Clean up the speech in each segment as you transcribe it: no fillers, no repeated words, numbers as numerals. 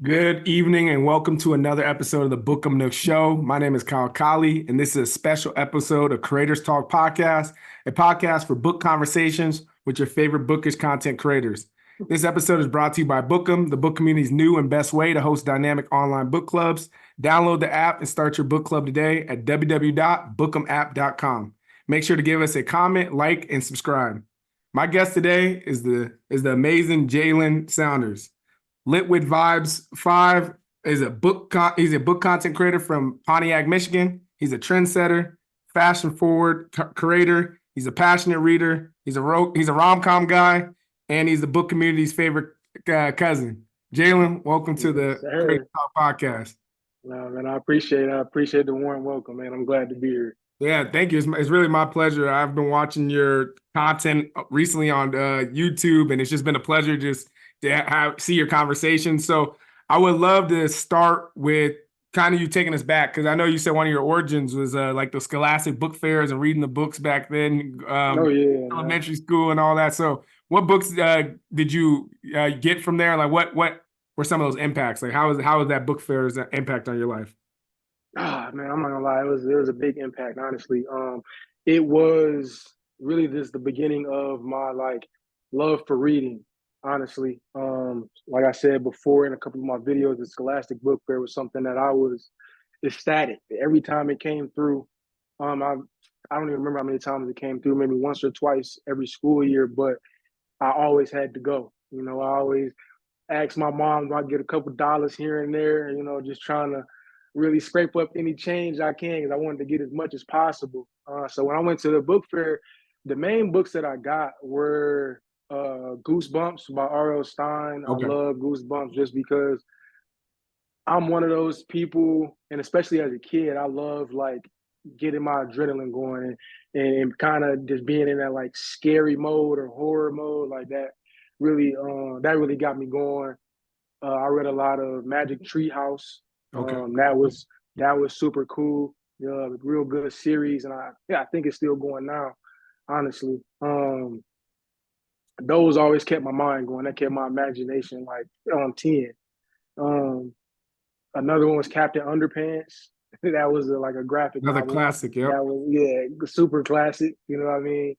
Good evening and welcome to another episode of the Bookum Nook Show. My name is Kyle Colley, and this is a special episode of Creators Talk Podcast, a podcast for book conversations with your favorite bookish content creators. This episode is brought to you by Bookum, the book community's new and best way to host dynamic online book clubs. Download the app and start your book club today at www.bookumapp.com. Make sure to give us a comment, like, and subscribe. My guest today is the amazing Jalen Saunders. Lit with Vibes 5 is he's a book content creator from Pontiac, Michigan. He's a trendsetter, fashion forward creator. He's a passionate reader. He's a rom-com guy, and he's the book community's favorite cousin. Jalen, welcome to the Creator Talk Podcast. No, man, I appreciate the warm welcome, man. I'm glad to be here. Yeah, thank you. It's really my pleasure. I've been watching your content recently on YouTube, and it's just been a pleasure just to see your conversation. So I would love to start with kind of you taking us back, because I know you said one of your origins was like the Scholastic book fairs and reading the books back then, Oh yeah, elementary school and all that. So what books did you get from there? Like what were some of those impacts? Like how was that book fair's impact on your life? man, I'm not gonna lie, it was a big impact, honestly. It was really just the beginning of my like love for reading, honestly. Like I said before in a couple of my videos, the Scholastic Book Fair was something that I was ecstatic every time it came through. I don't even remember how many times it came through, maybe once or twice every school year, but I always had to go. I always asked my mom if I get a couple dollars here and there, just trying to really scrape up any change I can because I wanted to get as much as possible. So when I went to the book fair, the main books that I got were Goosebumps by R.L. Stine. I Okay. love Goosebumps just because I'm one of those people, and especially as a kid, I love like getting my adrenaline going and kind of just being in that like scary mode or horror mode like that really got me going. I read a lot of Magic Treehouse. Okay. That was super cool. Real good series, and I think it's still going now. Honestly, those always kept my mind going. That kept my imagination like on 10. Um, Another one was Captain Underpants. That was like a graphic Another novel. classic, yep. That was super classic. You know what I mean?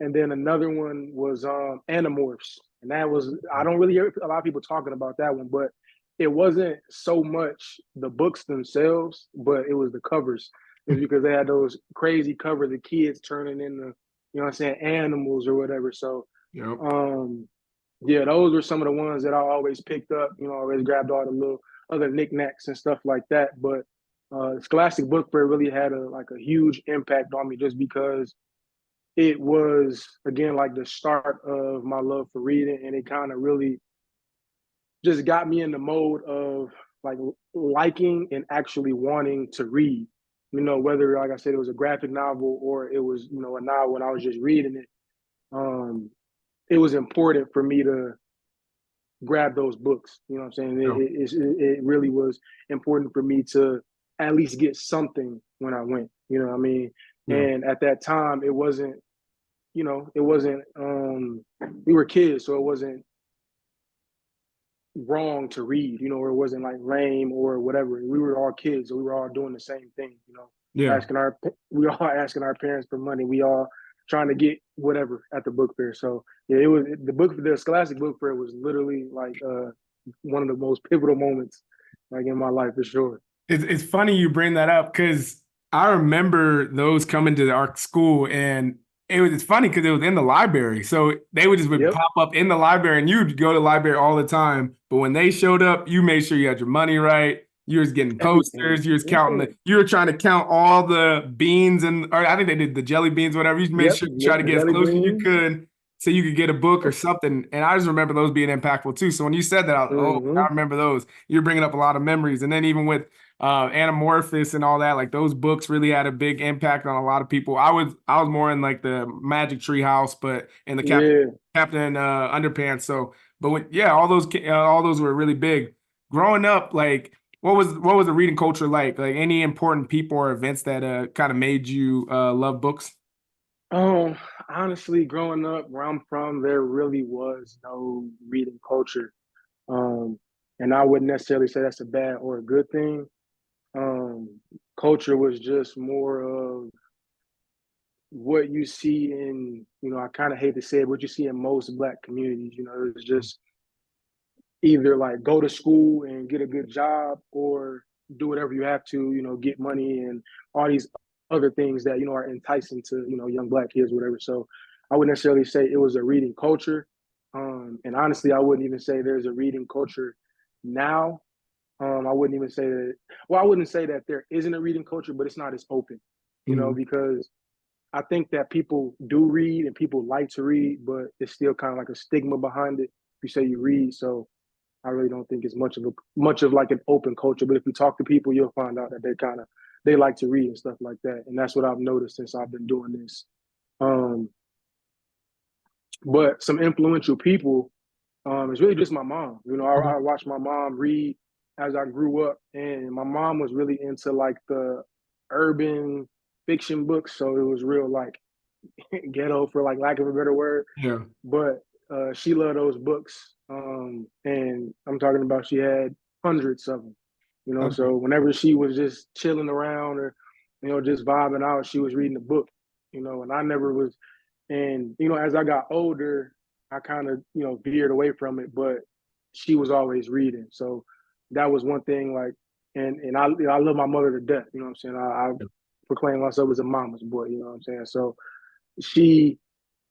And then another one was Animorphs, and that was I don't really hear a lot of people talking about that one, but it wasn't so much the books themselves, but it was the covers. It's because they had those crazy covers of kids turning into, what I'm saying, animals or whatever. So, Yep. yeah, those were some of the ones that I always picked up. Always grabbed all the little other knickknacks and stuff like that. But Scholastic Book Fair really had a huge impact on me just because it was again like the start of my love for reading, and it kind of really just got me in the mode of like liking and actually wanting to read. Whether like I said, it was a graphic novel or it was a novel and I was just reading it. It was important for me to grab those books. You know what I'm saying? Yep. It really was important for me to at least get something when I went. You know what I mean? Yeah. And at that time, it wasn't we were kids, so it wasn't wrong to read, or it wasn't like lame or whatever. We were all kids, so we were all doing the same thing, Yeah. we all asking our parents for money. We all trying to get whatever at the book fair. So yeah, the Scholastic Book Fair was literally like one of the most pivotal moments like in my life for sure. It's funny you bring that up because I remember those coming to our school, and it's funny because it was in the library. So they would Yep. pop up in the library and you'd go to the library all the time. But when they showed up, you made sure you had your money right. You was getting Everything. posters, you was you were trying to count all the beans or I think they did the jelly beans, whatever. You made Yep. sure to try Yep. to The get as jelly close as you beans. could so you could get a book or something. And I just remember those being impactful too. So when you said that, I Mm-hmm. remember those. You're bringing up a lot of memories. And then even with Animorphs and all that, like those books really had a big impact on a lot of people. I was more in like the Magic Tree House, but in the Yeah. Captain Underpants. So, but yeah, all those were really big. Growing up, like what was the reading culture like? Like any important people or events that kind of made you love books? Um, Honestly, growing up where I'm from, there really was no reading culture. Um, And I wouldn't necessarily say that's a bad or a good thing. Um, Culture was just more of what you see in, I kind of hate to say it, what you see in most Black communities. It's just either like go to school and get a good job, or do whatever you have to, get money and all these other things that, are enticing to, young Black kids, whatever. So I wouldn't necessarily say it was a reading culture. And honestly, I wouldn't even say there's a reading culture now. I wouldn't even say that, well, I wouldn't say that there isn't a reading culture, but it's not as open, Mm-hmm. because I think that people do read and people like to read, but it's still kind of like a stigma behind it if you say you read. So I really don't think it's much of like an open culture. But if you talk to people, you'll find out that they like to read and stuff like that. And that's what I've noticed since I've been doing this. Um, but some influential people, it's really just my mom. I watched my mom read as I grew up, and my mom was really into like the urban fiction books. So it was real like ghetto, for like lack of a better word. Yeah. But she loved those books, and I'm talking about she had hundreds of them. Okay. So whenever she was just chilling around, or just vibing out, she was reading a book. And I never was. And as I got older, I kind of veered away from it, but she was always reading. So that was one thing. Like, and I love my mother to death. You know what I'm saying? I proclaim myself as a mama's boy. You know what I'm saying? So she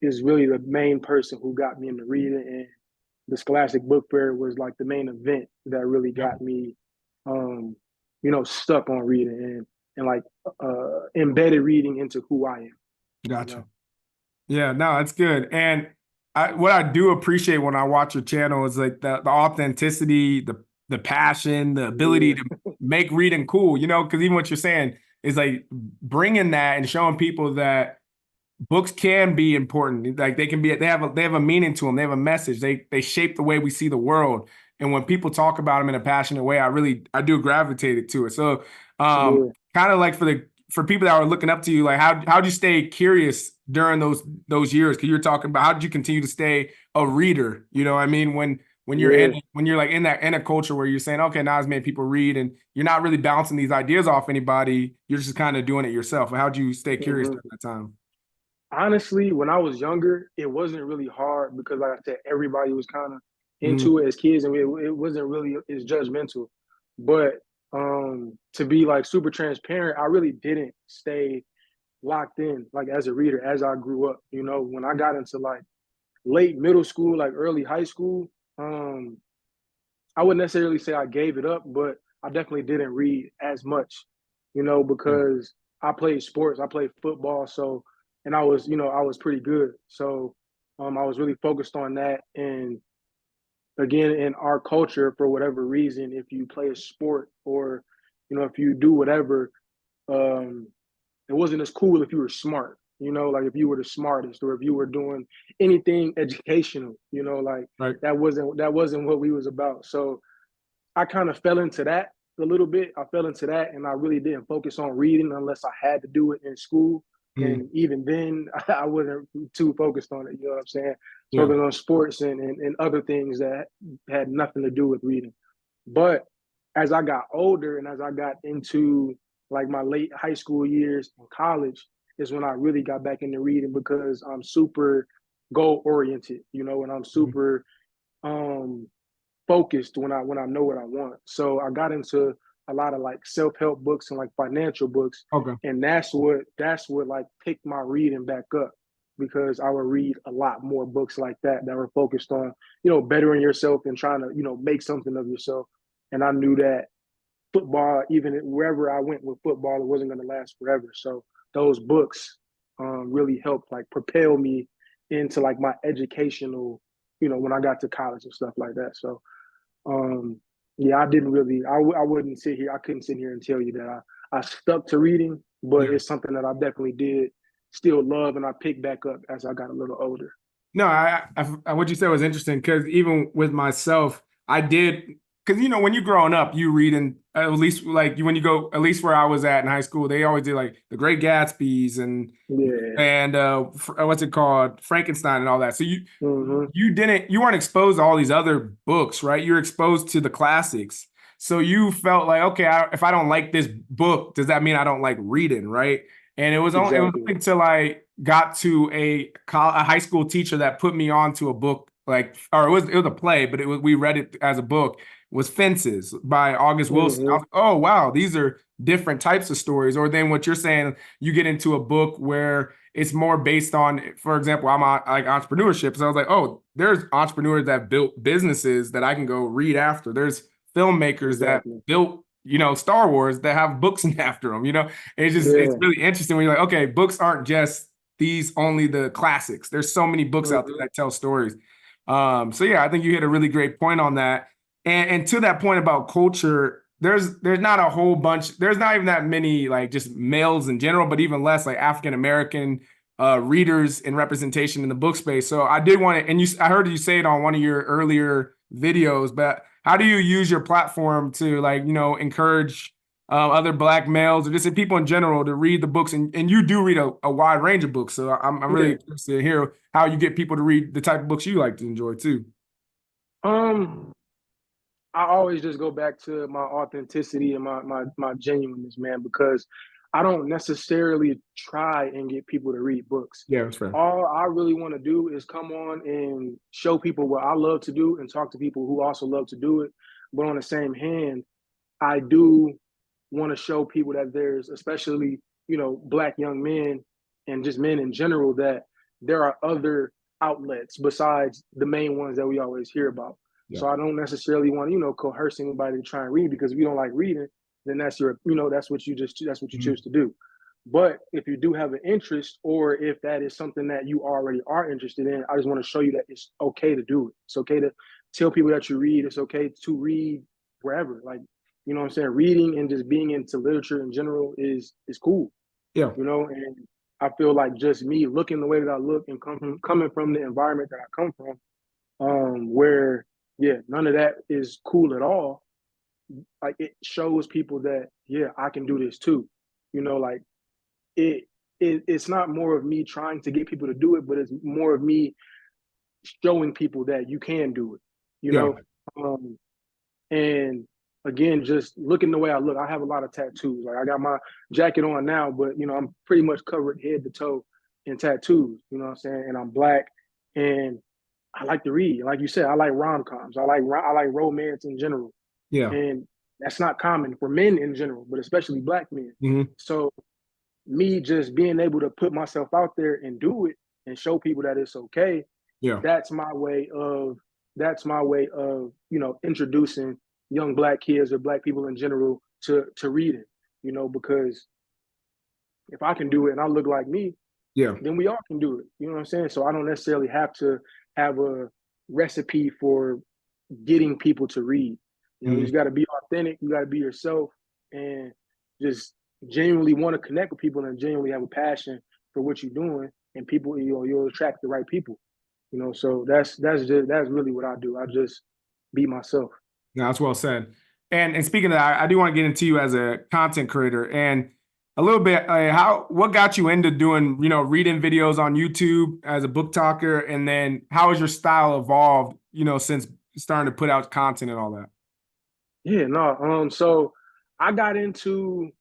is really the main person who got me into reading, and the Scholastic Book Fair was like the main event that really Yep. got me, stuck on reading, and like embedded reading into who I am. You Gotcha. know, Yeah, no, that's good. And what I do appreciate when I watch your channel is like the authenticity, the passion, the ability yeah, to make reading cool, because even what you're saying is like bringing that and showing people that books can be important. Like they have a meaning to them. They have a message. They shape the way we see the world. And when people talk about them in a passionate way, I do gravitate to it. So yeah. kind of like for people that are looking up to you, like how'd you stay curious during those years? Because you're talking about how did you continue to stay a reader? You know what I mean? When you're Yeah. like in a culture where you're saying, okay, now as many people read and you're not really bouncing these ideas off anybody, you're just kind of doing it yourself. How'd you stay curious Hmm. during that time? Honestly, when I was younger, it wasn't really hard because, like I said, everybody was kind of Mm, into it as kids, and it wasn't really as judgmental. But to be like super transparent, I really didn't stay locked in like as a reader as I grew up. When I got into like late middle school, like early high school, um, I wouldn't necessarily say I gave it up, but I definitely didn't read as much, yeah. because I played sports, I played football, so, and I was pretty good. So I was really focused on that. And again, in our culture, for whatever reason, if you play a sport, or, if you do whatever, um, it wasn't as cool if you were smart, like if you were the smartest, or if you were doing anything educational, like Right. that wasn't what we was about. So I kind of fell into that a little bit. I fell into that, and I really didn't focus on reading unless I had to do it in school. Mm, And even then, I wasn't too focused on it. You know what I'm saying? yeah. Focused on sports and other things that had nothing to do with reading. But as I got older, and as I got into like my late high school years and college, is when I really got back into reading, because I'm super goal oriented, and I'm Mhm. super um focused when I know what I want. So I got into a lot of like self-help books and like financial books. Okay. And that's what like picked my reading back up, because I would read a lot more books like that were focused on, bettering yourself and trying to, make something of yourself. And I knew that football, even wherever I went with football, it wasn't going to last forever. So those books really helped like propel me into like my educational, when I got to college and stuff like that. So um, yeah, I didn't really. I wouldn't sit here. I couldn't sit here and tell you that I stuck to reading, but Yeah. it's something that I definitely did still love, and I picked back up as I got a little older. No, what you said was interesting because even with myself, I did because you know when you're growing up, you read in at least like when you go at least where I was at in high school, they always did like The Great Gatsby's Yeah. and what's it called, Frankenstein and all that. So Hmm. you weren't exposed to all these other books, right? You're exposed to the classics. So you felt like, okay, if I don't like this book, does that mean I don't like reading, right? And it was Exactly. until I got to a high school teacher that put me onto a book like, or it was a play, but we read it as a book. Was Fences by August Wilson. I Hmm. was like, oh wow, these are different types of stories. Or then what you're saying, you get into a book where it's more based on, for example, I'm on like entrepreneurship. So I was like, oh, there's entrepreneurs that built businesses that I can go read after. There's filmmakers that Exactly. built, you know, Star Wars that have books after them. You know, it's Yeah. really interesting when you're like, okay, books aren't just these only the classics. There's so many books out there Hmm. that tell stories. So yeah, I think you hit a really great point on that. And to that point about culture, there's not a whole bunch. There's not even that many like just males in general, but even less like African American readers and representation in the book space. So I did want to, and I heard you say it on one of your earlier videos, but how do you use your platform to like, you know, encourage other Black males or just people in general to read the books? And you do read a wide range of books. So I'm really Yeah. interested to hear how you get people to read the type of books you like to enjoy too. Um, I always just go back to my authenticity and my genuineness, man, because I don't necessarily try and get people to read books. Yeah, that's fair. All I really want to do is come on and show people what I love to do and talk to people who also love to do it. But on the same hand, I do want to show people that there's, especially, Black young men and just men in general, that there are other outlets besides the main ones that we always hear about. Yeah. So I don't necessarily want to, coerce anybody to try and read, because if you don't like reading, then that's what you Mhm. choose to do. But if you do have an interest, or if that is something that you already are interested in, I just want to show you that it's okay to do it. It's okay to tell people that you read. It's okay to read wherever. Like, what I'm saying? Reading and just being into literature in general is cool, Yeah. and I feel like just me looking the way that I look and coming from the environment that I come from, where yeah, none of that is cool at all. Like, it shows people that, yeah, I can do this too. Like, it, it's not more of me trying to get people to do it, but it's more of me showing people that you can do it. You Yeah. know, um, and again, just looking the way I look, I have a lot of tattoos. Like, I got my jacket on now, but I'm pretty much covered head to toe in tattoos. You know what I'm saying? And I'm Black, and I like to read. Like you said, I like rom-coms. I like romance in general, Yeah. and that's not common for men in general, but especially Black men. Hmm. So me just being able to put myself out there and do it and show people that it's okay, Yeah. that's my way of introducing young Black kids or Black people in general to reading, because if I can do it and I look like me, Yeah. then we all can do it. You know what I'm saying? So I don't necessarily have to have a recipe for getting people to read. You Hmm. just got to be authentic. You got to be yourself, and just genuinely want to connect with people and genuinely have a passion for what you're doing. And people, you'll attract the right people. So that's really what I do. I just be myself. No, that's well said. And speaking of that, I do want to get into you as a content creator and a little bit what got you into doing, you know, reading videos on YouTube as a book talker, and then how has your style evolved, you know, since starting to put out content and all that? Yeah, no. So I got into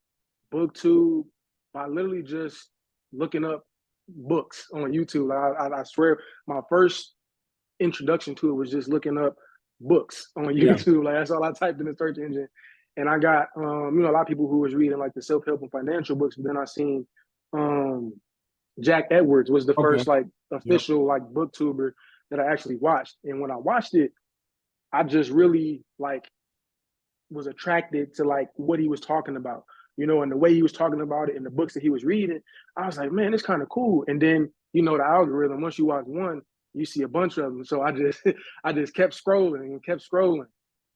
BookTube by literally just looking up books on YouTube. I swear, my first introduction to it was just looking up books on Yeah. YouTube. Like, that's all I typed in the search engine, and I got a lot of people who was reading like the self help and financial books. But then I seen um, Jack Edwards was the Okay. first like Yep. official like booktuber that I actually watched, and when I watched it, I just really like was attracted to like what he was talking about, and the way he was talking about it and the books that he was reading. I was like, man, it's kind of cool. And then, the algorithm, once you watch one, you see a bunch of them. So I just I just kept scrolling and kept scrolling.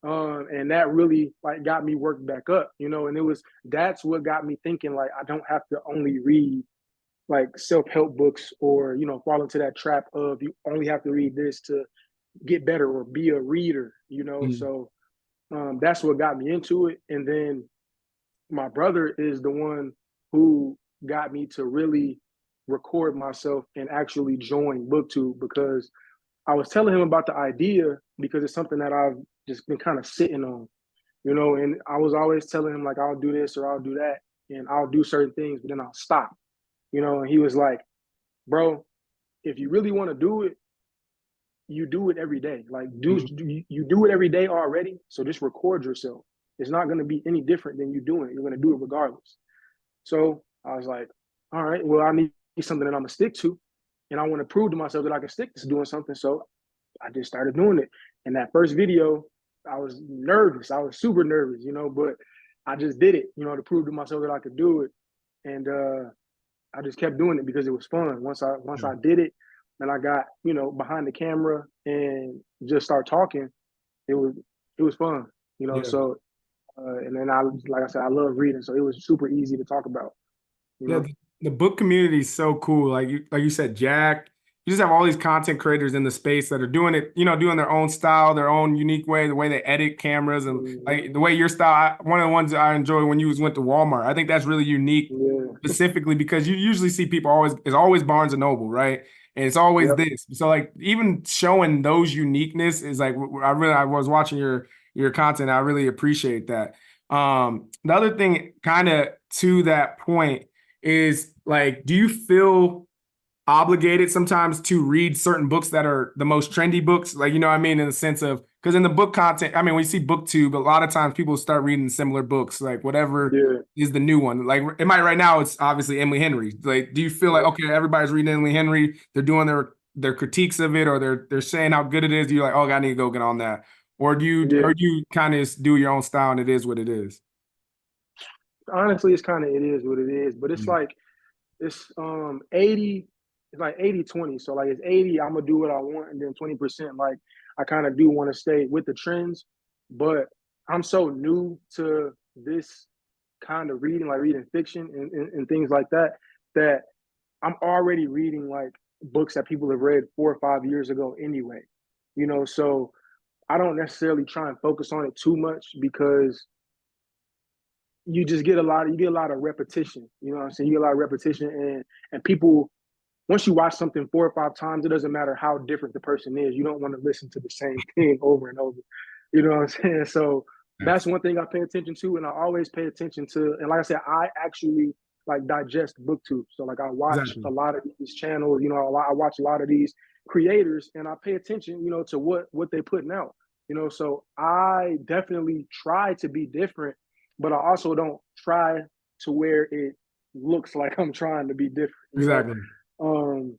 And that really like got me worked back up, and that's what got me thinking, like, I don't have to only read like self-help books, or fall into that trap of you only have to read this to get better or be a reader. Mhm. So That's what got me into it. And then my brother is the one who got me to really record myself and actually join BookTube, because I was telling him about the idea because it's something that I've just been kind of sitting on, and I was always telling him like, I'll do this or I'll do that and I'll do certain things, but then I'll stop, and he was like, bro, if you really want to do it, you do it every day. Like, you do it every day already. So just record yourself. It's not going to be any different than you doing it. You're going to do it regardless. So I was like, all right, well, I need something that I'm going to stick to. And I want to prove to myself that I can stick to doing something. So I just started doing it. And that first video, I was nervous. I was super nervous, but I just did it, to prove to myself that I could do it. And I just kept doing it because it was fun. Once I did it, and I got behind the camera and just start talking, it was fun. Yeah. So and then like I said, I love reading, so it was super easy to talk about. Yeah, the book community is so cool. Like you said, Jack, you just have all these content creators in the space that are doing it, doing their own style, their own unique way, the way they edit cameras, and like the way your style. One of the ones that I enjoy when you went to Walmart. I think that's really unique, specifically because you usually see people always Barnes and Noble, right? And it's always this. So like even showing those uniqueness is like I was watching your content. I really appreciate that. The other thing, kind of to that point, is like, do you feel obligated sometimes to read certain books that are the most trendy books? Like, what I mean, in the sense of, because in the book content, I mean, we see BookTube, a lot of times people start reading similar books, like whatever is the new one. Like, right now, it's obviously Emily Henry. Like, do you feel like, okay, everybody's reading Emily Henry, they're doing their critiques of it, or they're saying how good it is? You're like, oh, I need to go get on that. Or do you kind of do your own style and it is what it is? Honestly, it is what it is, but it's like it's 80, it's like 80-20. So like it's 80, I'm gonna do what I want, and then 20%, like I kind of do want to stay with the trends. But I'm so new to this kind of reading, like reading fiction and things like that, that I'm already reading like books that people have read 4 or 5 years ago anyway. So I don't necessarily try and focus on it too much, because you just get a lot of repetition. You know what I'm saying? You get a lot of repetition, and people, once you watch something 4 or 5 times, it doesn't matter how different the person is. You don't want to listen to the same thing over and over. You know what I'm saying? So that's one thing I pay attention to, and I always pay attention to. And like I said, I actually like digest BookTube. So like I watch a lot of these channels. I watch a lot of these creators, and I pay attention, to what they're putting out. So I definitely try to be different, but I also don't try to where it looks like I'm trying to be different. Exactly. And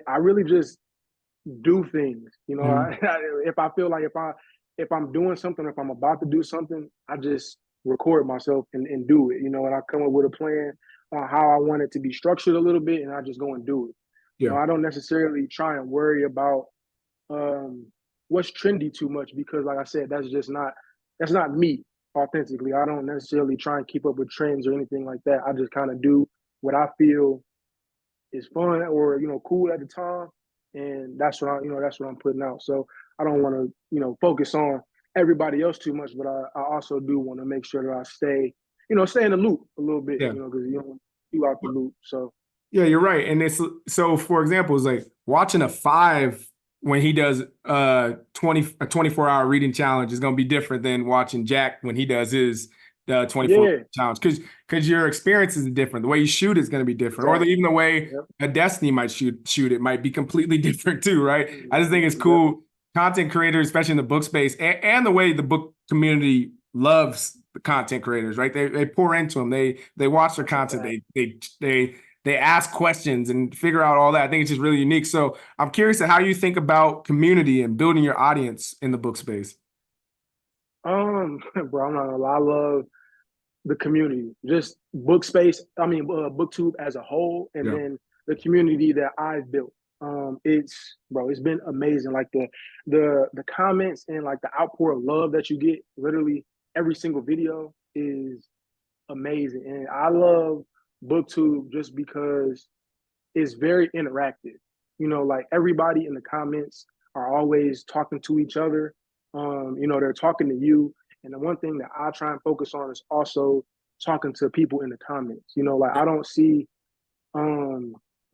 I really just do things. If I feel like if I'm doing something, if I'm about to do something, I just record myself and do it. And I come up with a plan on how I want it to be structured a little bit, and I just go and do it. I don't necessarily try and worry about what's trendy too much, because like I said, that's not me authentically. I don't necessarily try and keep up with trends or anything like that. I just kind of do what I feel is fun or cool at the time, and that's what I'm putting out. So I don't want to focus on everybody else too much, but I also do want to make sure that I stay in the loop a little bit, because you don't do out the loop. So yeah, you're right. And it's so, for example, it's like watching a 5 when he does a 24-hour reading challenge is going to be different than watching Jack when he does his 24 challenge, because your experience is different. The way you shoot is going to be different, or even the way a Destiny might shoot it might be completely different too, right? I just think it's cool. Content creators, especially in the book space, and the way the book community loves the content creators, right? They pour into them. They watch their content. They ask questions and figure out all that. I think it's just really unique. So I'm curious to how you think about community and building your audience in the book space. Bro, I'm not gonna lie, I love the community, just book space. I mean, BookTube as a whole, and then the community that I've built. It's been amazing. Like the comments and like the outpour of love that you get, literally every single video is amazing, and I love BookTube just because it's very interactive. Like everybody in the comments are always talking to each other. You know, they're talking to you. And the one thing that I try and focus on is also talking to people in the comments. You know, like I don't see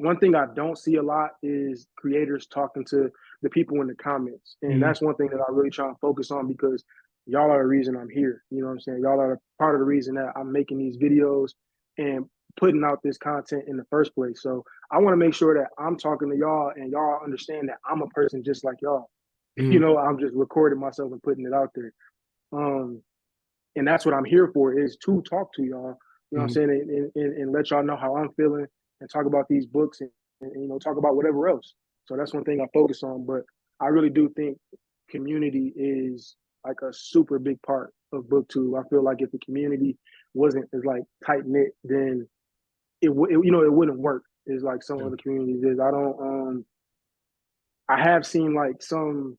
one thing I don't see a lot is creators talking to the people in the comments. And Mhm. that's one thing that I really try and focus on because y'all are the reason I'm here. You know what I'm saying? Y'all are part of the reason that I'm making these videos and putting out this content in the first place. So I want to make sure that I'm talking to y'all and y'all understand that I'm a person just like y'all. You Mhm. know, I'm just recording myself and putting it out there. Um, and that's what I'm here for is to talk to y'all. You know what I'm Mhm. saying, and let y'all know how I'm feeling and talk about these books and you know talk about whatever else. So that's one thing I focus on. But I really do think community is like a super big part of BookTube. I feel like if the community wasn't as like tight knit, then you know it wouldn't work. Is like some Yeah. other communities is. I don't. I have seen like some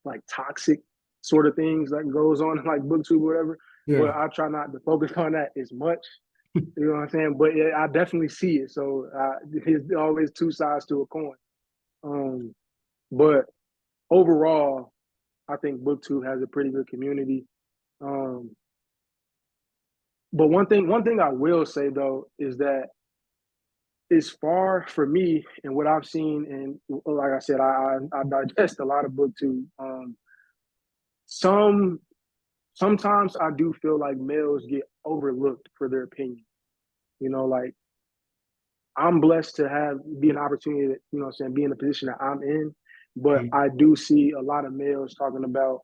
like toxic sort of things that goes on in like booktube or whatever. Yeah. But I try not to focus on that as much. You know what I'm saying? But yeah, I definitely see it. So there's always two sides to a coin. Um, but overall, I think booktube has a pretty good community. Um, but one thing I will say though is that it's far for me and what I've seen, and like I said, I digest a lot of booktube. Some sometimes I do feel like males get overlooked for their opinion. You know, like I'm blessed to have be an opportunity that, you know what I'm saying, be in the position that I'm in. But Mhm. I do see a lot of males talking about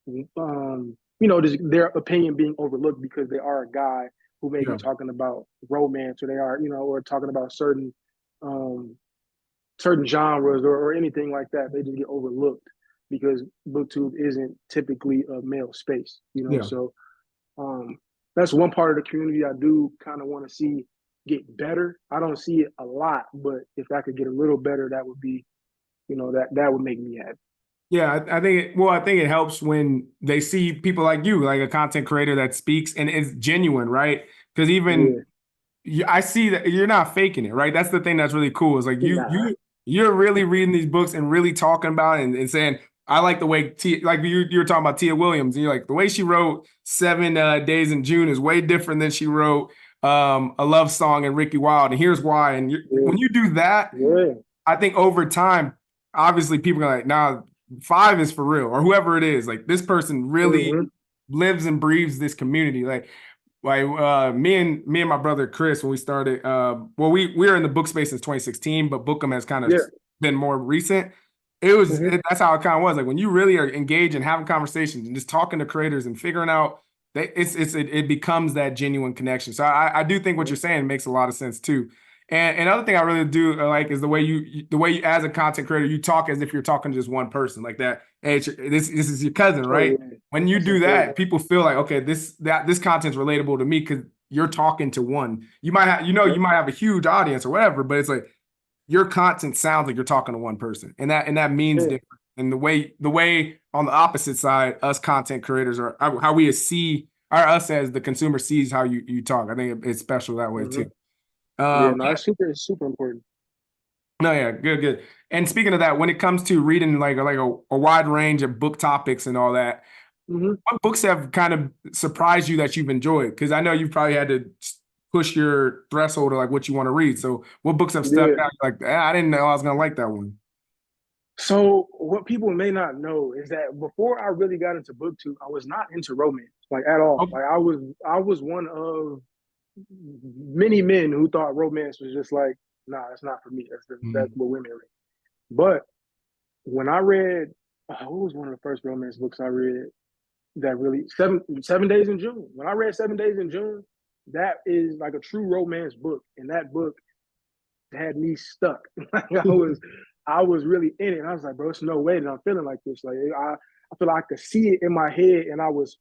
you know, just their opinion being overlooked because they are a guy who may be Yeah. talking about romance or they are, you know, or talking about um certain genres or anything like that. They just get overlooked because booktube isn't typically a male space, you know. Yeah. So um, that's one part of the community I do kind of want to see get better. I don't see it a lot, but if I could get a little better, that would be, you know, that would make me happy. Yeah, I think I think it helps when they see people like you, like a content creator that speaks and is genuine, right? Because even Yeah, I see that you're not faking it, right? That's the thing that's really cool. Is like nah, you're really reading these books and really talking about it and saying, I like the way like you were talking about Tia Williams, and you're like the way she wrote Seven Days in June is way different than she wrote a love song and Ricky Wild, and here's why. And yeah, when you do that, yeah, I think over time, obviously people are like, nah, five is for real, or whoever it is. Like this person really mm-hmm. lives and breathes this community. Like me and my brother Chris, when we started, well, we were in the book space since 2016, but Bookham has kind of Yeah, been more recent. mm-hmm. That's how it kind of was. Like when you really are engaged and having conversations and just talking to creators and figuring out that it becomes that genuine connection. So I do think what you're saying makes a lot of sense too. And another thing I really do like is the way you as a content creator you talk as if you're talking to just one person like that. Hey, this is your cousin, Oh right? yeah, When you that's do important. that, people feel like, okay, this content's relatable to me because you're talking to one. You Yep. might have a huge audience or whatever, but it's like your content sounds like you're talking to one person, and that means Yeah. different. And the way on the opposite side, us content creators are how we see or us as the consumer sees how you talk. I think it's special that way Mm-hmm. too. Yeah, Um, no, it's super important. no, yeah, good. And speaking of that, when it comes to reading like a wide range of book topics and all that, Mm-hmm. what books have kind of surprised you that you've enjoyed? Because I know you've probably had to push your threshold of like what you want to read. So what books have stuck Yeah. out like I didn't know I was gonna like that one. So what people may not know is that before I really got into booktube, I was not into romance like at all. Okay. Like I was one of many men who thought romance was just like, nah, that's not for me. That's Mhm. what women read. But when I read, what was one of the first romance books I read that really Seven Days in June. When I read 7 Days in June, that is like a true romance book, and that book had me stuck. Like I was really in it. And I was like, bro, it's no way that I'm feeling like this. Like I feel like I could see it in my head, and I was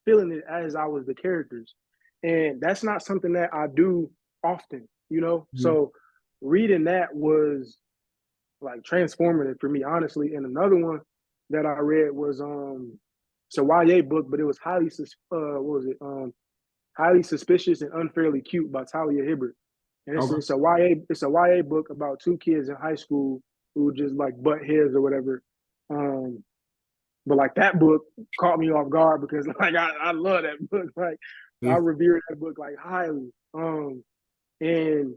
feeling it as I was the characters. And that's not something that I do often, you know. Mhm. So reading that was like transformative for me, honestly. And another one that I read was it's a YA book, but it was what was it? Highly Suspicious and Unfairly Cute by Talia Hibbert. And Okay. it's a YA book about two kids in high school who just like butt heads or whatever. Um, But like that book caught me off guard because like I love that book. Like I Yeah. revere that book like highly. And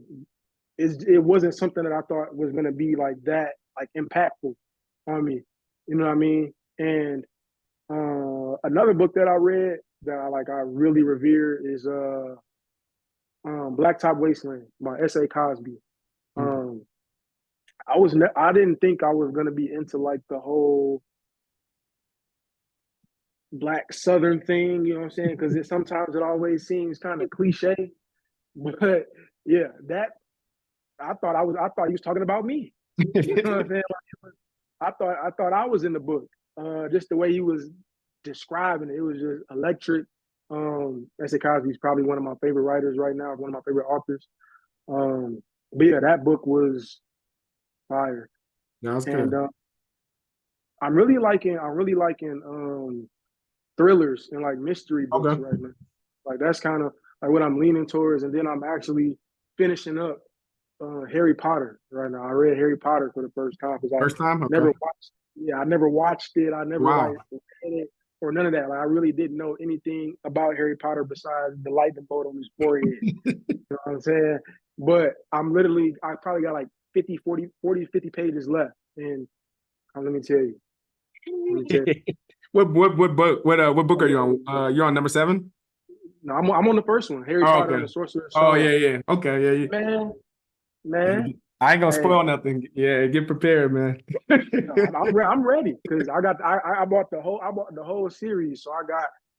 it wasn't something that I thought was gonna be like that like impactful on me. You know what I mean? And another book that I read that I really revere is Blacktop Wasteland by S.A. Cosby. Um, I didn't think I was gonna be into like the whole black Southern thing, you know what I'm saying? Because sometimes it always seems kind of cliche. But yeah, that I thought he was talking about me. You know what I'm saying? Like, I thought I was in the book. Just the way he was describing it, it was just electric. S.A. Cosby is probably one of my favorite writers right now, one of my favorite authors. But yeah, that book was fire. Yeah, that's And good. I'm really liking thrillers and like mystery books Okay. right now. Like that's kind of like what I'm leaning towards. And then I'm actually finishing up Harry Potter right now. I read Harry Potter for the first time because I First time? Okay. never watched. Yeah, I never watched it. I never like Wow. read it or none of that. Like I really didn't know anything about Harry Potter besides the lightning bolt on his forehead. You know what I'm saying? But I probably got like 50 pages left. And let me tell you, let me tell you. What book are you on? You're on number 7? No, I'm on the first one, Harry Oh, Potter and okay. the Sorcerer's Oh, Stone. yeah, yeah. Okay, yeah, yeah. Man, man, I ain't gonna hey, spoil nothing. Yeah, get prepared, man. no, I'm ready because I bought the whole series, so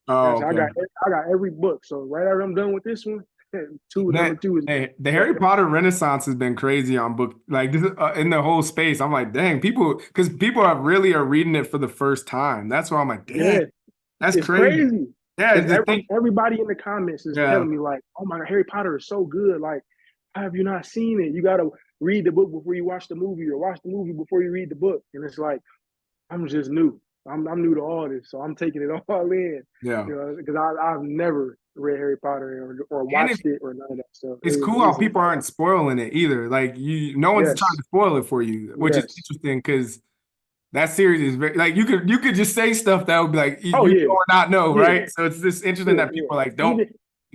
Oh, I okay. got I got every book. So right after I'm done with this one, number That two is hey, the yeah, Harry Potter Renaissance has been crazy on book like this in the whole space. I'm like, dang, people because people are reading it for the first time. That's why I'm like, dang, yeah, that's it's crazy. crazy Yeah, because the thing. everybody in the comments is Yeah, telling me like, oh my God, Harry Potter is so good. Like, how have you not seen it? You got to read the book before you watch the movie, or watch the movie before you read the book. And it's like I'm just new. I'm new to all this, so I'm taking it all in. yeah. You know, because I've never read Harry Potter or And watched it or none of that stuff. it's cool how It's people aren't spoiling it either. Like no one's trying yes, to spoil it for you, which is yes, interesting because that series is very like you could just say stuff that would be like oh you yeah, know or not know, yeah, right? So it's just interesting yeah, that yeah. people are like don't Even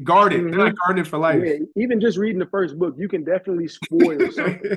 guard it. They're hmm not guarding it for yeah, life. even just reading the first book, you can definitely spoil something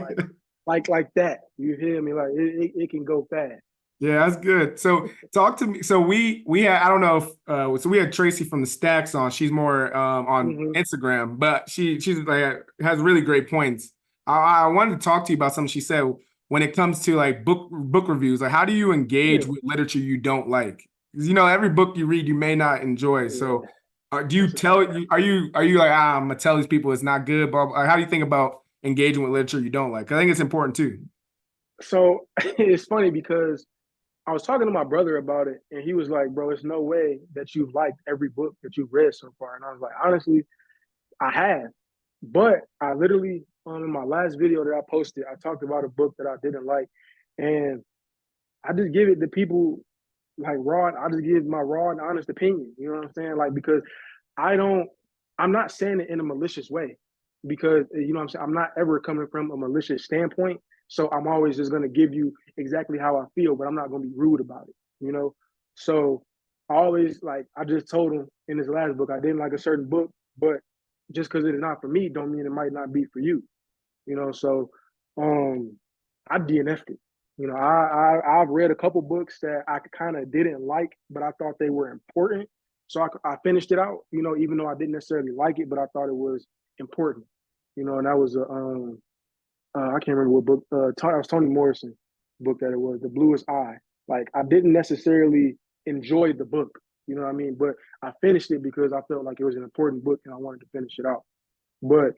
like that. You hear me? Like it can go fast. Yeah, that's good. So talk to me. So we had I don't know if so we had Tracy from the Stacks on. She's more on Hmm. Instagram, but she's like has really great points. I wanted to talk to you about something she said when it comes to like book reviews. Like how do you Yeah, engage with literature you don't like? Because every book you read you may not enjoy. So yeah. do you That's a fact. tell you are you like I'm gonna tell these people it's not good? Blah, blah. How do you think about engaging with literature you don't like? I think it's important too. So it's funny because I was talking to my brother about it, and he was like, "Bro, it's no way that you've liked every book that you've read so far." And I was like, "Honestly, I have, but I literally in my last video that I posted, I talked about a book that I didn't like, and I just give it to people like raw. I just give my raw and honest opinion. You know what I'm saying? Like because I don't, I'm not saying it in a malicious way because you know what I'm saying. I'm not ever coming from a malicious standpoint. So I'm always just gonna give you exactly how I feel, but I'm not gonna be rude about it. You know. So I always like I just told him in his last book I didn't like a certain book, but just because it is not for me, don't mean it might not be for you. You know. So um, I DNF'd it. You know, I've read a couple books that I kind of didn't like, but I thought they were important. So I finished it out, you know, even though I didn't necessarily like it, but I thought it was important, you know, and that was I can't remember what book, that was Toni Morrison book that it was, The Bluest Eye. Like I didn't necessarily enjoy the book, you know what I mean? But I finished it because I felt like it was an important book and I wanted to finish it out. But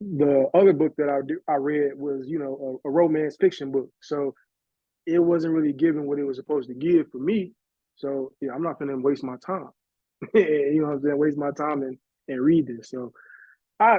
the other book that I read was, you know, a romance fiction book. So it wasn't really giving what it was supposed to give for me. So yeah, I'm not gonna waste my time. You know what I'm saying? Waste my time and read this. So I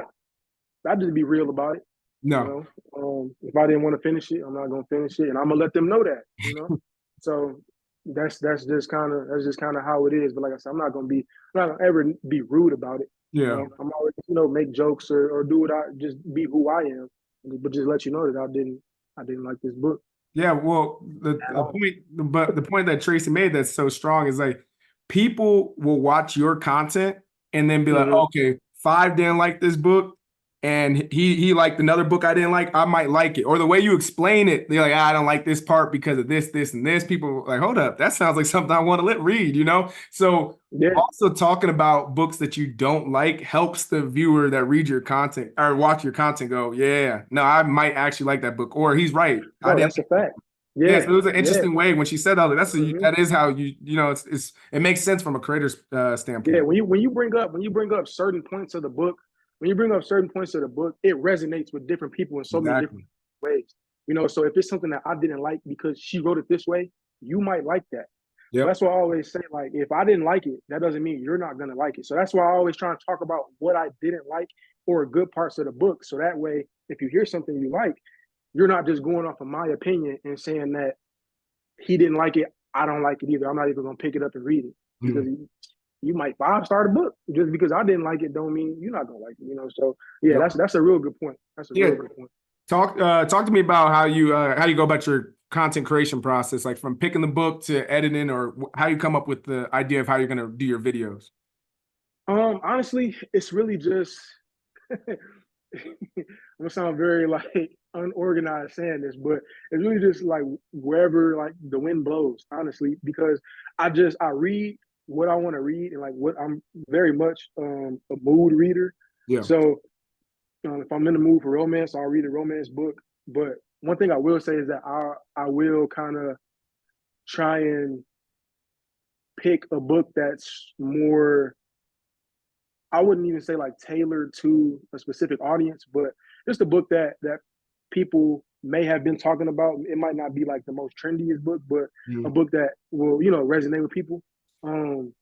I just be real about it. You No. know, if I didn't want to finish it, I'm not gonna finish it, and I'm gonna let them know that. You know, so that's just kind of how it is. But like I said, I'm not gonna ever be rude about it. You Yeah. know, I'm always make jokes or do what I just be who I am, but just let you know that I didn't like this book. Yeah, well, at the all. point, but the point that Tracy made that's so strong is like people will watch your content and then be like, Hmm. okay, Five didn't like this book, and he liked another book I didn't like. I might like it, or the way you explain it, they're like, I don't like this part because of this, this, and this. People are like, hold up, that sounds like something I want to let read, you know? So Yeah. also talking about books that you don't like helps the viewer that read your content or watch your content go, yeah, no, I might actually like that book, or he's right, I No, didn't that's a like that. fact. Yeah, Yeah. so it was an Yeah. interesting way when she said that. Like, Hmm. that is how it's it makes sense from a creator's Yeah. standpoint. When you bring up certain points of the book, when you bring up certain points of the book, it resonates with different people in so many different Exactly. ways. So if it's something that I didn't like because she wrote it this way, you might like that. So Yep. that's why I always say, like, if I didn't like it, that doesn't mean you're not gonna like it. So that's why I always try to talk about what I didn't like or good parts of the book. So that way, if you hear something you like, you're not just going off of my opinion and saying that he didn't like it, I don't like it either. I'm not even gonna pick it up and read it because Mhm. you might five-star the book just because I didn't like it. Don't mean you're not gonna like it. So yeah, Yep. that's a real good point. That's a Yeah. real good point. Talk to me about how you go about your content creation process, like from picking the book to editing, or how you come up with the idea of how you're gonna do your videos. Honestly, it's really just I'm gonna sound very like unorganized saying this, but it's really just like wherever like the wind blows, honestly, because I read what I want to read and like what I'm very much a mood reader. Yeah. So if I'm in the mood for romance, I'll read a romance book. But one thing I will say is that I will kind of try and pick a book that's more, I wouldn't even say like tailored to a specific audience, but just a book that people may have been talking about. It might not be like the most trendiest book, but a Mhm. book that will resonate with people. Um,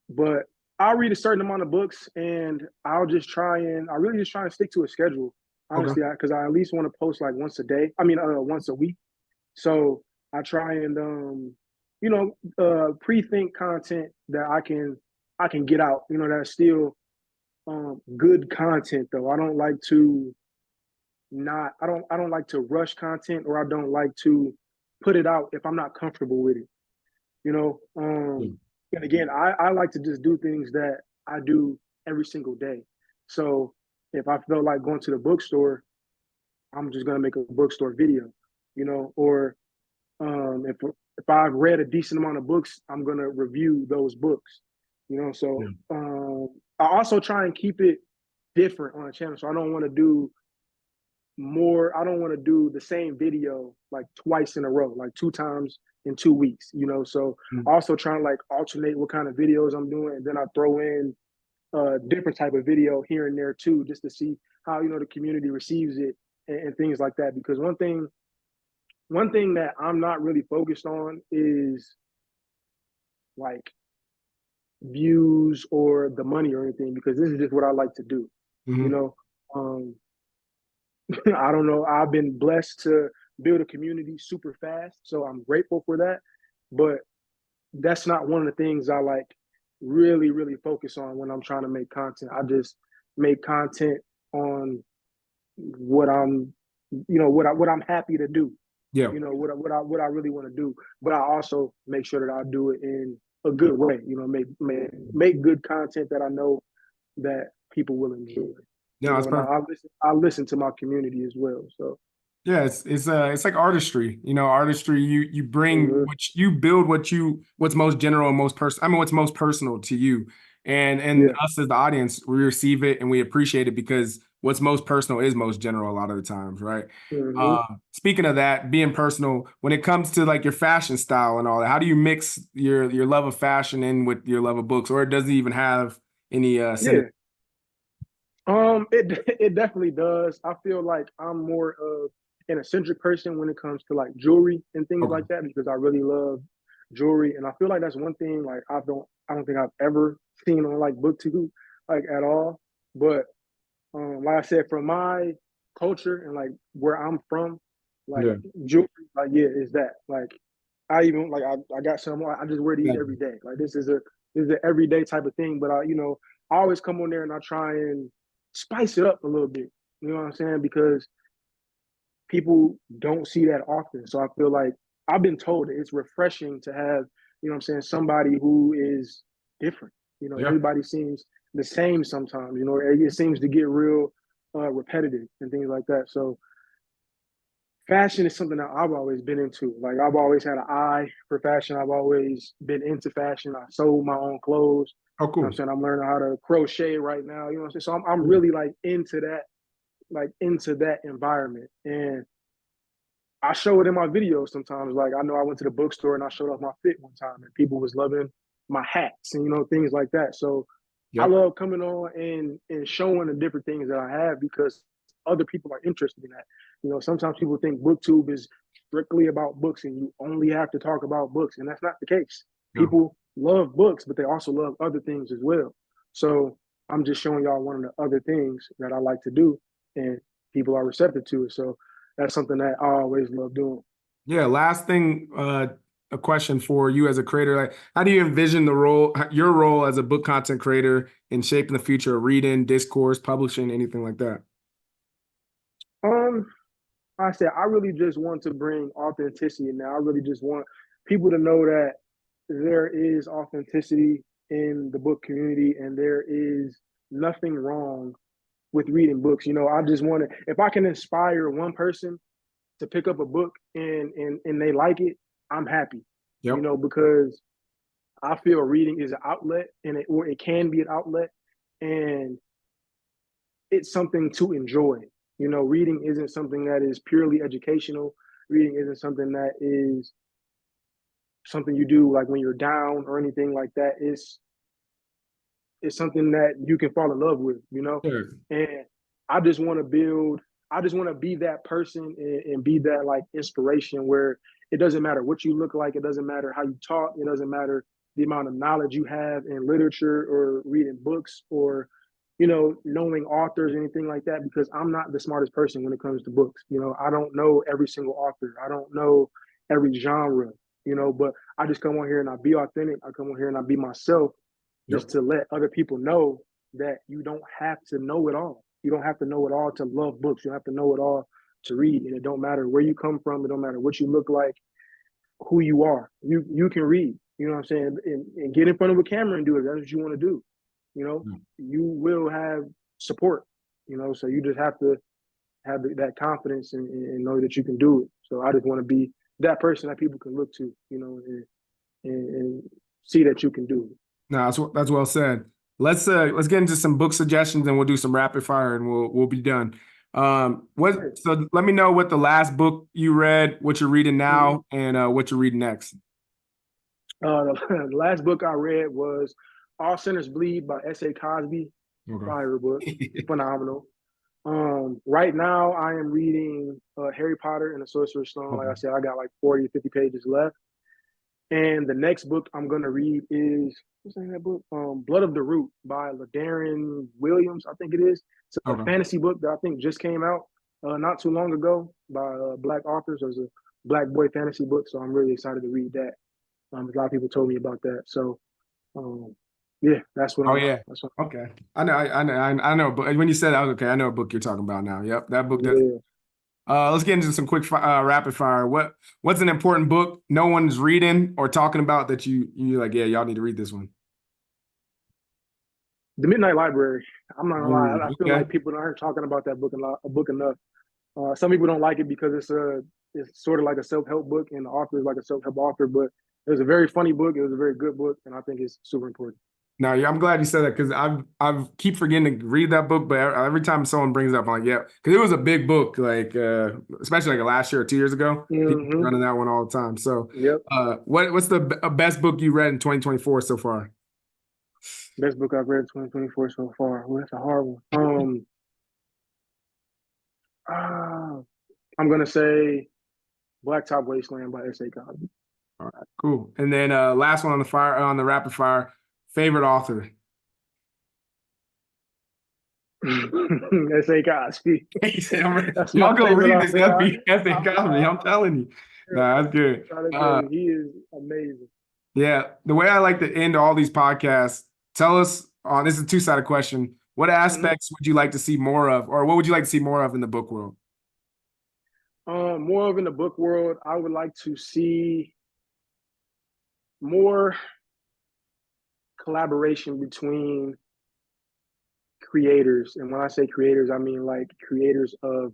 but I'll read a certain amount of books, and I really just try and stick to a schedule. Okay. Honestly, because I at least want to post like once a day. I mean, once a week. So I try and pre-think content that I can get out. That's still good content though. I don't like to rush content, or I don't like to put it out if I'm not comfortable with it. You know. Yeah. And again, I like to just do things that I do every single day. So if I feel like going to the bookstore, I'm just gonna make a bookstore video, or if I've read a decent amount of books, I'm gonna review those books. Yeah. So I also try and keep it different on the channel. So I don't want to do more. I don't want to do the same video like twice in a row, like 2 times in 2 weeks. So Mhm. also trying to like alternate what kind of videos I'm doing, and then I throw in a different type of video here and there too, just to see how the community receives it and things like that. Because one thing that I'm not really focused on is like views or the money or anything, because this is just what I like to do. You Mhm. know, um, I don't know. I've been blessed to build a community super fast, so I'm grateful for that. But that's not one of the things I like really, really focus on when I'm trying to make content. I just make content on what I'm, what I'm happy to do. Yeah. What I really want to do. But I also make sure that I do it in a good way. Make good content that I know that people will enjoy. Yeah, it's And perfect. I listen to my community as well. So. Yeah, it's like artistry. Artistry. You bring Mhm. you build what's most general and most personal. I mean, what's most personal to you, and Yeah. us as the audience, we receive it and we appreciate it because what's most personal is most general a lot of the times, right? Hmm. Speaking of that, being personal, when it comes to like your fashion style and all that, how do you mix your love of fashion in with your love of books, or does it even have any synergy? Yeah. It definitely does. I feel like I'm more of an eccentric person when it comes to like jewelry and things Okay. like that, because I really love jewelry, and I feel like that's one thing like I don't think I've ever seen on like BookTube like at all. But like I said, from my culture and like where I'm from, like Yeah. jewelry, like yeah, is that like I got some. I just wear these Yeah. every day. Like this is an everyday type of thing. But I always come on there and I try and spice it up a little bit. You know what I'm saying? Because people don't see that often. So I feel like I've been told that it's refreshing to have, you know what I'm saying, somebody who is different. You know, Yeah. everybody seems the same sometimes, you know, it seems to get real repetitive and things like that. So fashion is something that I've always been into. Like I've always had an eye for fashion. I've always been into fashion. I sold my own clothes. Oh, You know what I'm cool. saying? I'm learning how to crochet right now. You know what I'm saying? So I'm Cool. really like into that environment. And I show it in my videos sometimes. Like I know I went to the bookstore and I showed off my fit one time and people was loving my hats and, you know, things like that. So I Yep. love coming on and showing the different things that I have because other people are interested in that. You know, sometimes people think BookTube is strictly about books and you only have to talk about books, and that's not the case. Yeah. People love books, but they also love other things as well. So I'm just showing y'all one of the other things that I like to do, and people are receptive to it. So that's something that I always love doing. Yeah. Last thing, a question for you as a creator. Like, how do you envision your role as a book content creator in shaping the future of reading, discourse, publishing, anything like that? Um, I said I really just want to bring authenticity now. I really just want people to know that there is authenticity in the book community and there is nothing wrong with reading books. You know, I just want to, if I can inspire one person to pick up a book and they like it, I'm happy. You Yep. know, because I feel reading is an outlet and it can be an outlet and it's something to enjoy. You know, reading isn't something that is purely educational. Reading isn't something that is something you do like when you're down or anything like that. It's something that you can fall in love with, you know? Sure. And I just want to build, I just want to be that person and be that like inspiration where it doesn't matter what you look like, it doesn't matter how you talk, it doesn't matter the amount of knowledge you have in literature or reading books or, you know, knowing authors, anything like that, because I'm not the smartest person when it comes to books. You know, I don't know every single author. I don't know every genre, you know, but I just come on here and I be authentic. I come on here and I be myself just Yep. to let other people know that you don't have to know it all. You don't have to know it all to love books. You have to know it all to read. And it don't matter where you come from. It don't matter what you look like, who you are. You can read. You know what I'm saying? And get in front of a camera and do it. That's what you want to do. You know, you will have support. You know, so you just have to have that confidence and know that you can do it. So I just want to be that person that people can look to. You know, and see that you can do it. No, that's well said. Let's get into some book suggestions and we'll do some rapid fire and we'll be done. So let me know what the last book you read, what you're reading Mm-hmm. now, and what you're reading next. The last book I read was All Sinners Bleed by S.A. Cosby. Fire book, Okay. phenomenal. Right now I am reading Harry Potter and the Sorcerer's Stone. Like I Okay. said, I got like 40, 50 pages left. And the next book I'm gonna read is what's the name of that book? Blood of the Root by LaDarren Williams, I think it is. It's a Okay. fantasy book that I think just came out not too long ago by Black authors. It was a Black boy fantasy book, so I'm really excited to read that. A lot of people told me about that, so um, yeah, that's what Oh I'm. yeah. That's what. Okay. I know. But when you said that, I was okay. I know what book you're talking about now. Yep, that book does. Yeah. Let's get into some quick rapid fire. What's an important book no one's reading or talking about that you like? Yeah, y'all need to read this one. The Midnight Library. I'm not gonna lie. Ooh, I feel okay. like people aren't talking about that book enough. Some people don't like it because it's sort of like a self help book, and the author is like a self help author. But it was a very funny book. It was a very good book, and I think it's super important. No, yeah, I'm glad you said that because I keep forgetting to read that book, but every time someone brings it up, I'm like, yeah, because it was a big book, like especially like last year or 2 years ago. People were Mm-hmm. running that one all the time. So, Yep. what's the best book you read in 2024 so far? Best book I've read in 2024 so far. Well, that's a hard one. Ah, I'm gonna say Blacktop Wasteland by S.A. Cosby. All right, cool. And then last one on the rapid fire, favorite author. S.A. Cosby. He said, That's y'all my go favorite read this author. F.A. Cosby. I'm telling you. Nah, that's good. Try to tell you, he is amazing. Yeah, the way I like to end all these podcasts, tell us on this is a two-sided question. What Mm-hmm. aspects would you like to see more of, or what would you like to see more of in the book world? More of in the book world, I would like to see more collaboration between creators. And when I say creators, I mean like creators of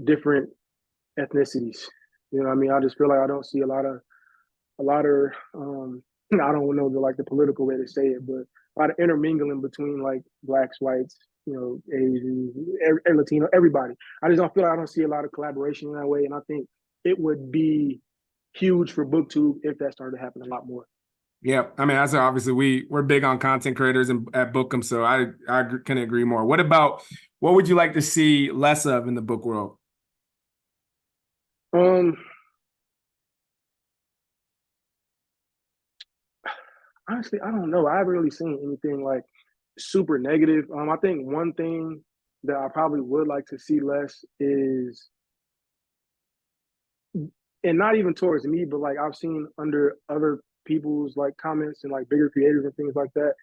different ethnicities. You know what I mean? I just feel like I don't see a lot of I don't know the political way to say it, but a lot of intermingling between like blacks, whites, Asians, Latino, everybody. I just don't feel like I don't see a lot of collaboration in that way, and I think it would be huge for BookTube if that started to happen a lot more. Yeah, I mean, that's obviously we're big on content creators and at Bookem, so I can agree more. What would you like to see less of in the book world? Um, Honestly, I don't know. I haven't really seen anything like super negative. I think one thing that I probably would like to see less is, and not even towards me, but like I've seen under other people's like comments and like bigger creators and things like that,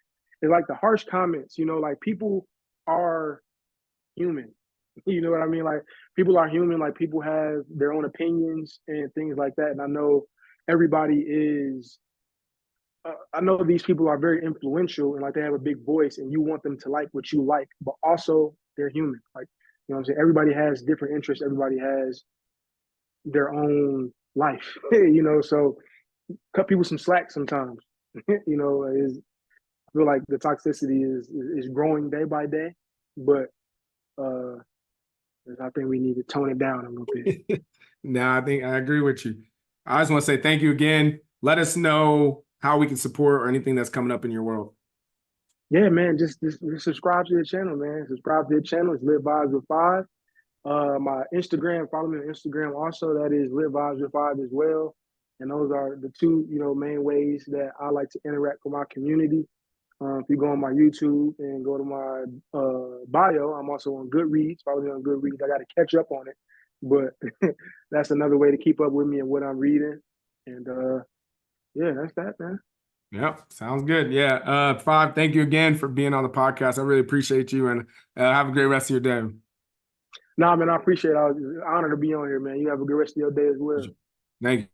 is like the harsh comments. Like people are human. You know what I mean? Like people are human. Like people have their own opinions and things like that. And I know everybody is I know these people are very influential and like they have a big voice and you want them to like what you like, but also they're human. Like, what I'm saying? Everybody has different interests. Everybody has their own life, so cut people some slack sometimes. Is I feel like the toxicity is growing day by day, but uh I think we need to tone it down a little bit. No, I think I agree with you. I just want to say thank you again. Let us know how we can support or anything that's coming up in your world. Yeah, man, just subscribe to the channel, man. Subscribe to the channel. It's Lit Vibes with Five. My Instagram, follow me on Instagram also. That is Lit Vibes with Five as well. And those are the two, main ways that I like to interact with my community. If you go on my YouTube and go to my bio, I'm also on Goodreads. Follow me on Goodreads. I got to catch up on it, but that's another way to keep up with me and what I'm reading. And yeah, that's that, man. Yep, sounds good. Yeah, Five, thank you again for being on the podcast. I really appreciate you, and have a great rest of your day. Nah, man, I appreciate it. I was honored to be on here, man. You have a good rest of your day as well. Thank you.